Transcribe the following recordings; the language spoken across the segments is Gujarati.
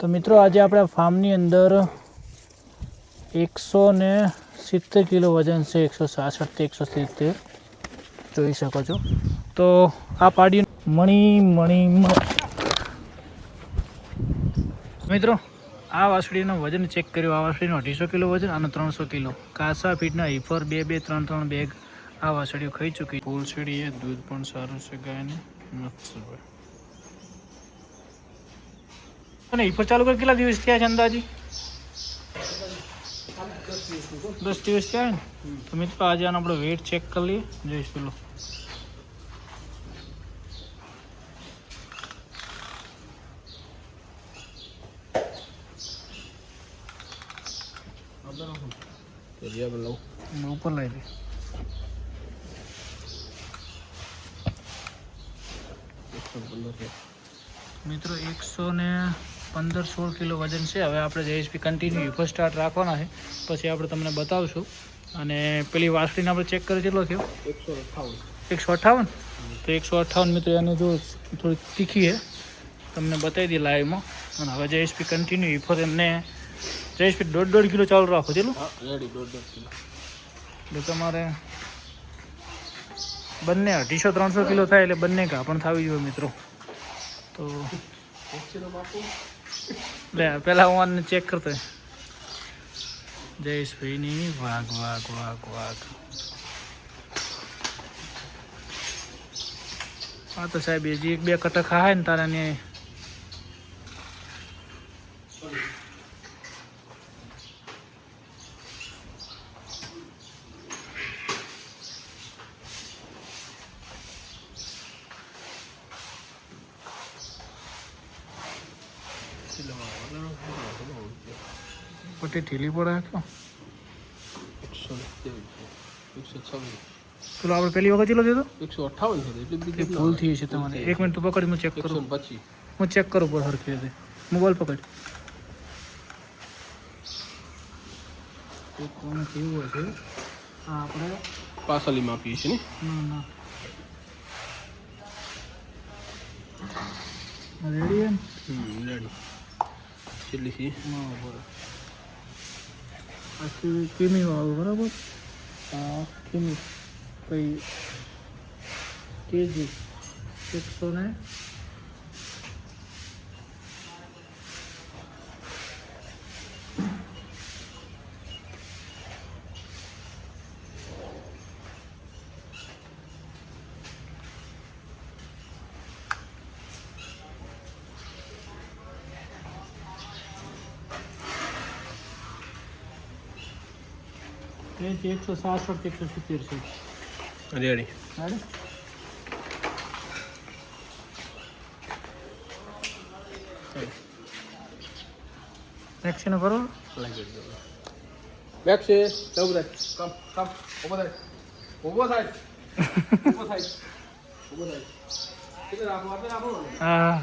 તો મિત્રો આજે આપણા ફાર્મની અંદર 170 કિલો વજન છે, 166 થી 170 જોઈ શકો છો. તો આ પાડી મણી મિત્રો આ વાસળીનું વજન ચેક કર્યું. આ વાસળીનું 250 કિલો વજન અને 300 કિલો કાસા ફીટના હિફર 2-3 બેગ આ વાસળીઓ ખાઈ ચૂકી. ફૂલ છેડી દૂધ પણ સારું છે ગાયને, મસ્ત છે. અને હિફર ચાલુ કરી કેટલા દિવસ થયા છે અંદાજી? 10 દિવસ થયા ને. તો મિત્રો આજે આનો આપણે વેટ ચેક કરી લઈએ. જોઈશ પેલો ઉપર લઈ દે. મિત્રો 115-16 કિલો વજન છે. હવે આપણે જેએસપી કન્ટિન્યુ હિફર સ્ટાર્ટ રાખવાના છે, પછી આપણે તમને બતાવશું. અને પેલી વાસળીને આપણે ચેક કરી કેટલો થયો? 158. તો 158 મિત્રો એને જો થોડી તીખી છે, તમને બતાવી દઈએ લાઈવમાં. અને હવે જેએસપી કન્ટિન્યુ હિફર એમને જેએસપી 1.5 કિલો ચાલુ રાખો. ચલો એટલે તમારે બંને 250-300 કિલો થાય એટલે બંને ઘા પણ થવી જોઈએ મિત્રો. તો પેલા હું આને ચેક કરતો જયેશભાઈની વાઘ. હા તો સાહેબ હજી 1-2 કટક ખાય ને તારા ને પટ્ટી ઢીલી પડે તો પેલો આપણે પહેલી વખત ચેલો દીધો 158 છે. ભૂલ થઈ છે તમારે. 1 મિનિટ તું પકડી, હું ચેક કરું. હું ચેક કરું પર હરખી રીતે. મોબાઈલ પકડ. કોને કેવું હોય છે આ આપણે પાસલી માપીએ છીએ ને. ના રેડી એમ રેડી કેટલી છે? બરાબર. આ કિમી વાળું બરાબર. આ કિમી કઈ કેજી 100 ને 167-170 છે. રેડી વેક્સિન કરો. બેક છે ઉભો થાય. કમ ઉભો થાય. કેટલે રાખો હા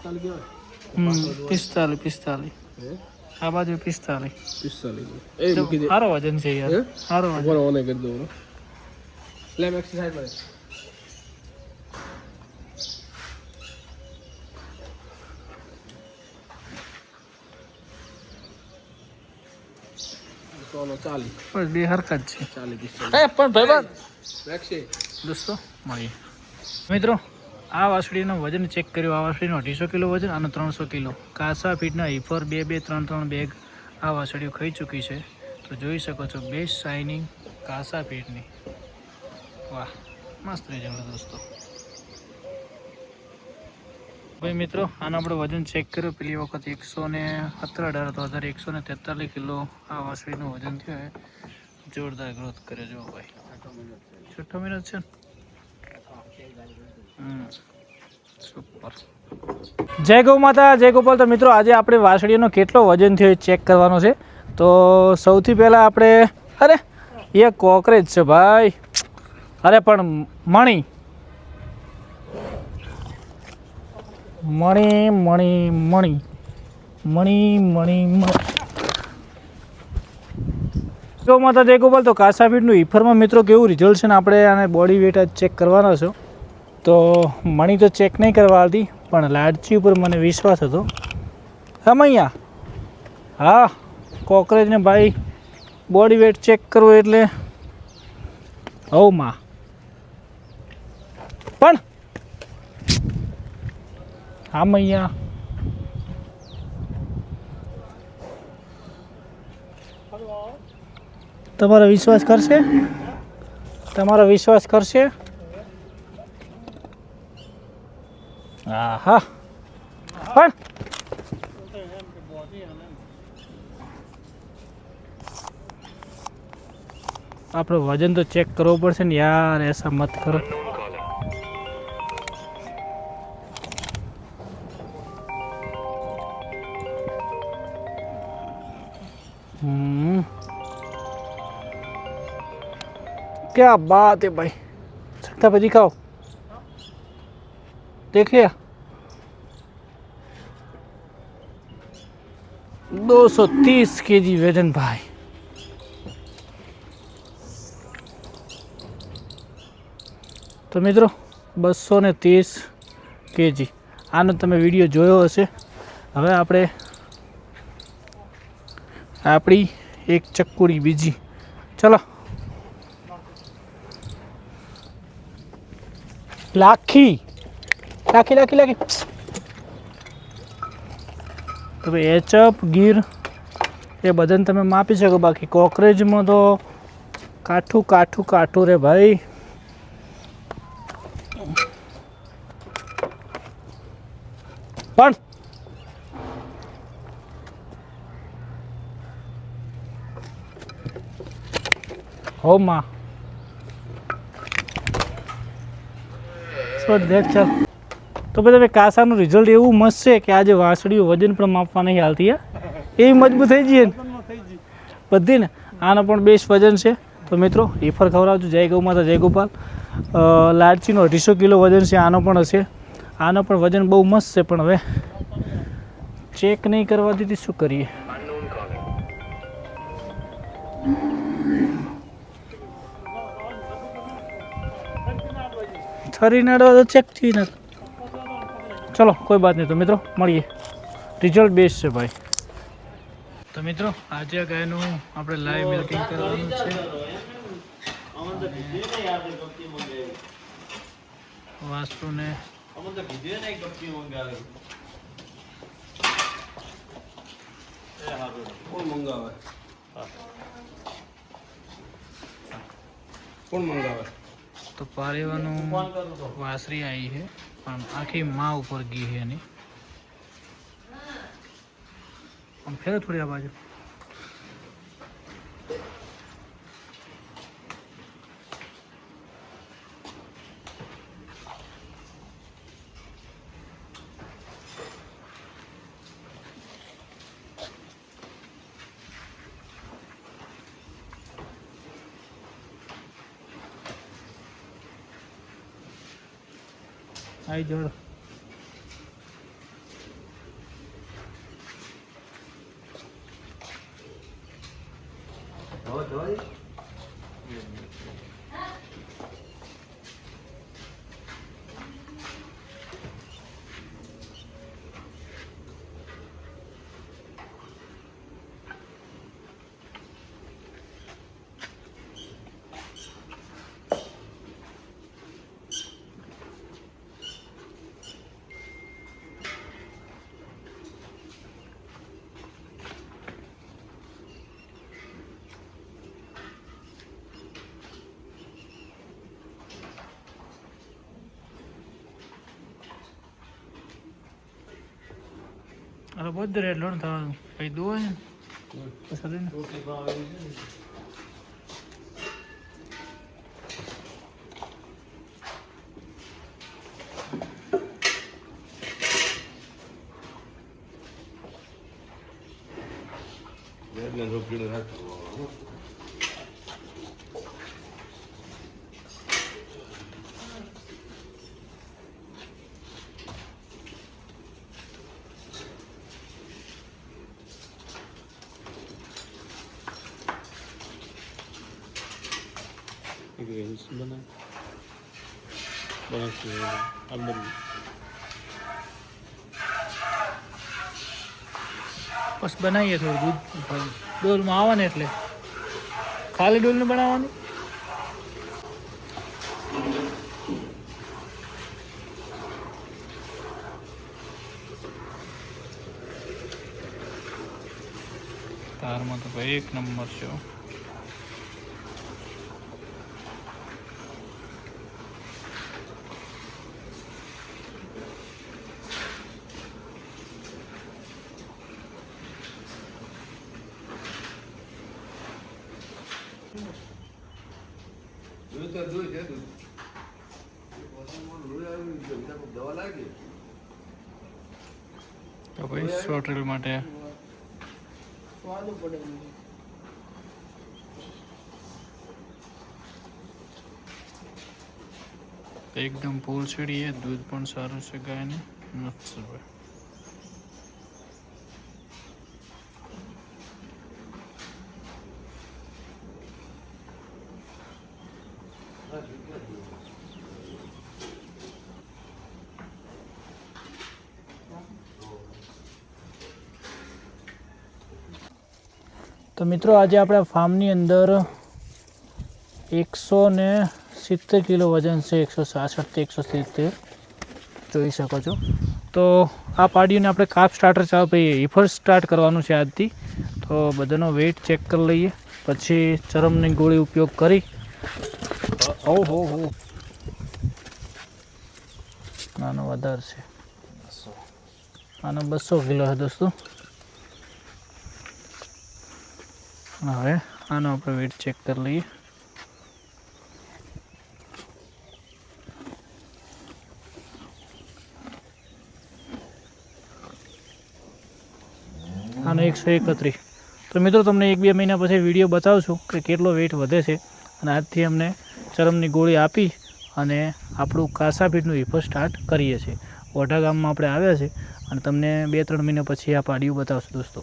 45. આ બાજુ 45. એ મૂકી દે. સારો વજન છે યાર, સારો વજન. બરો ઓને કરી દો. લે એક્સરસાઇઝ કરે. સોનો 40 બસ બે હરકત છે. 40 એ પણ ભાઈબંધ વેક્સી દોસ્તો મળીએ. મિત્રો આ વાસળીનું વજન ચેક કર્યું. આ વાસળીનું 250 કિલો વજન અને 300 કિલો કાસા ફીટના હિફર 2-3 બેગ આ વાસળીઓ ખાઈ ચૂકી છે. તો જોઈ શકો છો બેસ્ટ શાઇનિંગ કાસા ફીટની. વાહ મસ્ત રિઝલ્ટ દોસ્તો. ભાઈ મિત્રો આનું આપણે વજન ચેક કર્યું. પેલી વખત 117-18 તો અત્યારે 143 કિલો આ વાસળીનું વજન થયું. જોરદાર ગ્રોથ કરે જો ભાઈ. 6 મહિના છે ને. સુપર. જય ગૌ માતા, જય ગોપાલ. તો મિત્રો આજે આપણે વાસળીનો કેટલો વજન થયો એ ચેક કરવાનો છે. તો સૌથી પહેલાં આપણે અરે એ કોકરેજ છે ભાઈ. અરે પણ મણી જો માતા જય ગોપાલ. તો કાસાફીટનું હિફરમાં મિત્રો કેવું રિઝલ્ટ છે ને આપણે આને બોડી વેટ ચેક કરવાનો છો. તો મણી તો ચેક નહીં કરવા આવતી, પણ લાડચી ઉપર મને વિશ્વાસ હતો. અહીંયા હા, કોકરેજને ભાઈ બોડી વેટ ચેક કરવો એટલે હવ માં પણ આમ અહીંયા તમારો વિશ્વાસ કરશે? તમારો વિશ્વાસ કરશે? હા હા પણ આપણે વજન તો ચેક કરવો પડશે ને યાર, એસા મત કરો. क्या बात है भाई, सकता पे दिखाओ, देख लिया 230 kg वजन भाई. તો મિત્રો 230 kg આનો તમે વિડીયો જોયો હશે. હવે આપણે આપણી એક ચક્કુડી બીજી, ચલો લાખી લાખી લાખી લાખી. તો ભાઈ એચઅપ ગીર એ બધાને તમે માપી શકો, બાકી કોકરેજમાં તો કાઠું કાઠું કાઠું રે ભાઈ. પણ હો માં દેખ ચાલ. તો ભાઈ કાસાનું રિઝલ્ટ એવું મસ્ત છે કે આજે વાસળીઓ વજન પણ માપવા નહીં હાલતી. એવી મજબૂત થઈ જઈએ ને બધી ને. આનો પણ બેસ્ટ વજન છે. તો મિત્રો રીફર ખવડાવજો. જય ગૌ માતા, જય ગોપાલ. લાડચીનો 250 કિલો વજન છે. આનો પણ હશે. આનો પણ વજન બહુ મસ્ત છે, પણ હવે ચેક નહીં કરવા દીધી, શું કરીએ. થરી નાડો તો ચેક થઈ ને. ચલો કોઈ બાત નહીં. તો મિત્રો મળીએ, રિઝલ્ટ બેસ્ટ છે ભાઈ. તો મિત્રો આજે ગાયનું આપણે લાઈવ મિલ્કિંગ કરવાનું છે. વાસ્તુને કોણ મંગાવે? તો પારેવાનું વાસરી આવી છે, પણ આખી માં ઉપર ગઈ છે એની. આમ ફેરે થોડી આ બાજુ. આઈ જોડો. અરે બધું રેડ લોન થવાનું કઈ દો ને પછી ને. બસ બનાવીએ થોડું દૂધ ડોલમાં આવે ને એટલે ખાલી ડોલને બનાવવાની. તારમાં તો ભાઈ એક નંબર છે. તો ભાઈ શોર્ટ રીલ માટે એકદમ પૂર છેડીએ. દૂધ પણ સારું છે ગાયને. મસ્ત ભાઈ. તો મિત્રો આજે આપણા ફાર્મની અંદર 170 કિલો વજન છે. 166 થી 170 જોઈ શકો છો. તો આ પાડીઓને આપણે કાપ સ્ટાર્ટર ચાલુ હિફર સ્ટાર્ટ કરવાનું છે આજથી. તો બધાનો વેઇટ ચેક કરી લઈએ, પછી ચરમની ગોળી ઉપયોગ કરી. હો નાનો વધારે છે, આનો 200 કિલો છે દોસ્તો. હવે આનો આપણે વેઇટ ચેક કરી લઈએ. આનો 131. તો મિત્રો તમને 1-2 મહિના પછી વિડીયો બતાવશું કે કેટલો વેઇટ વધે છે. અને આજથી અમને ચરમની ગોળી આપી અને આપણું કાસાપીટનું હિફર સ્ટાર્ટ કરીએ છીએ. વઢા ગામમાં આપણે આવ્યા છે અને તમને 2-3 મહિના પછી આ પાડીયું બતાવશું દોસ્તો.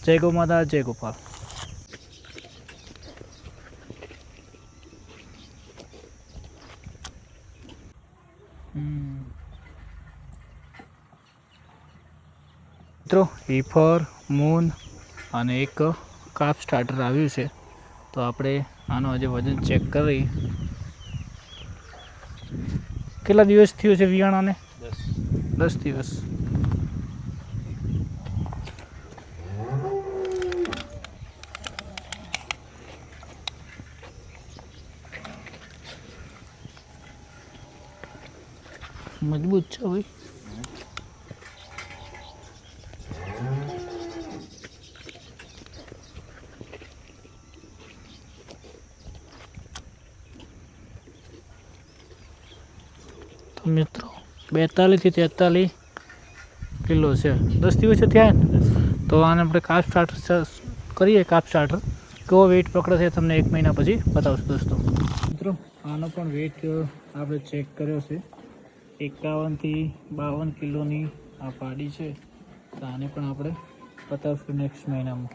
જય ગૌ માતા, જય ગોપાલ. મિત્રો હિફર, મૂન અને એક કાપ સ્ટાર્ટર આવ્યું છે. તો આપણે આનો આજે વજન ચેક કરી. કેટલા દિવસ થયો છે વિયાણાને? 10 દિવસ. મજબૂત છે ભાઈ. મિત્રો 42 થી 43 કિલો છે. 10 દિવસ થયા ને. તો આને આપણે કાપ સ્ટાર્ટર કરીએ. કાપ સ્ટાર્ટર કેવો વેઇટ પકડે છે તમને 1 મહિના પછી બતાવશું દોસ્તો. મિત્રો આનો પણ વેઇટ આપણે ચેક કર્યો છે. 51 થી 52 કિલોની આ પાડી છે. તો આને પણ આપણે બતાવશું નેક્સ્ટ મહિનામાં.